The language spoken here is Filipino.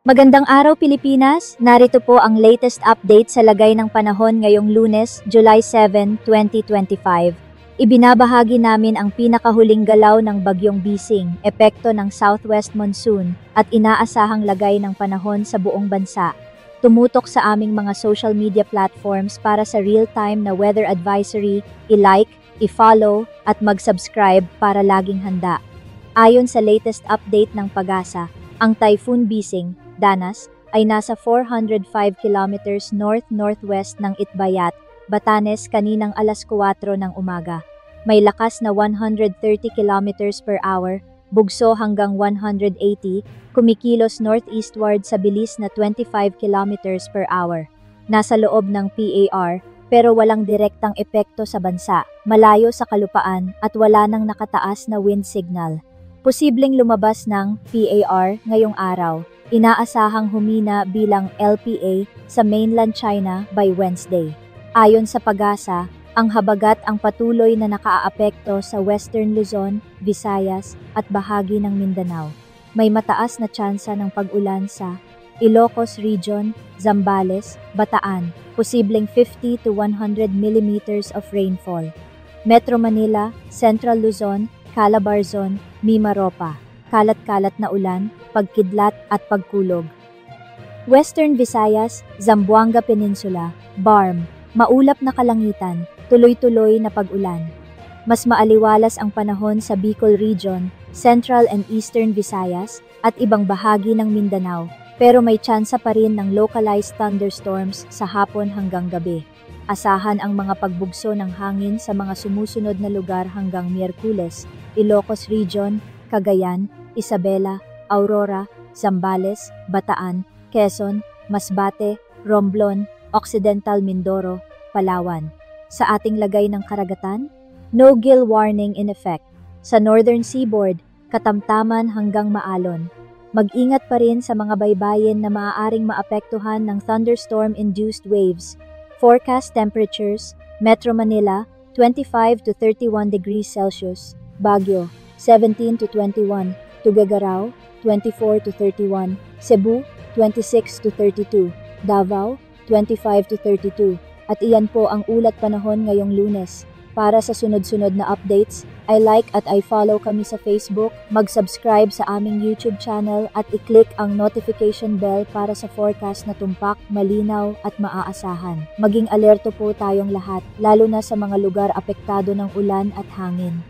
Magandang araw Pilipinas, narito po ang latest update sa lagay ng panahon ngayong Lunes, July 7, 2025. Ibinabahagi namin ang pinakahuling galaw ng Bagyong Bising, epekto ng southwest monsoon, at inaasahang lagay ng panahon sa buong bansa. Tumutok sa aming mga social media platforms para sa real-time na weather advisory, i-like, i-follow, at mag-subscribe para laging handa. Ayon sa latest update ng Pag-asa, ang Typhoon Bising, Danas, ay nasa 405 kilometers north-northwest ng Itbayat, Batanes kaninang alas 4 ng umaga. May lakas na 130 kilometers per hour, bugso hanggang 180, kumikilos northeastward sa bilis na 25 kilometers per hour. Nasa loob ng PAR, pero walang direktang epekto sa bansa, malayo sa kalupaan at wala nang nakataas na wind signal. Posibleng lumabas ng PAR ngayong araw. Inaasahang humina bilang LPA sa mainland China by Wednesday. Ayon sa Pag-asa, ang habagat ang patuloy na nakaaapekto sa Western Luzon, Visayas at bahagi ng Mindanao. May mataas na tsansa ng pag-ulan sa Ilocos Region, Zambales, Bataan, posibleng 50 to 100 millimeters of rainfall. Metro Manila, Central Luzon, Calabarzon, Mimaropa, kalat-kalat na ulan, pagkidlat at pagkulog. Western Visayas, Zamboanga Peninsula, BARM, maulap na kalangitan, tuloy-tuloy na pag-ulan. Mas maaliwalas ang panahon sa Bicol Region, Central and Eastern Visayas at ibang bahagi ng Mindanao, pero may tsansa pa rin ng localized thunderstorms sa hapon hanggang gabi. Asahan ang mga pagbugso ng hangin sa mga sumusunod na lugar hanggang Miyerkules, Ilocos Region, Cagayan, Isabela, Aurora, Zambales, Bataan, Quezon, Masbate, Romblon, Occidental Mindoro, Palawan. Sa ating lagay ng karagatan, no-gill warning in effect. Sa Northern Seaboard, katamtaman hanggang maalon. Mag-ingat pa rin sa mga baybayin na maaaring maapektuhan ng thunderstorm-induced waves. Forecast temperatures, Metro Manila, 25 to 31 degrees Celsius, Baguio, 17 to 21, Tuguegarao, 24 to 31, Cebu, 26 to 32, Davao, 25 to 32. At iyan po ang ulat panahon ngayong Lunes. Para sa sunod-sunod na updates, I-like at I-follow kami sa Facebook, mag-subscribe sa aming YouTube channel at i-click ang notification bell para sa forecast na tumpak, malinaw at maaasahan. Maging alerto po tayong lahat, lalo na sa mga lugar apektado ng ulan at hangin.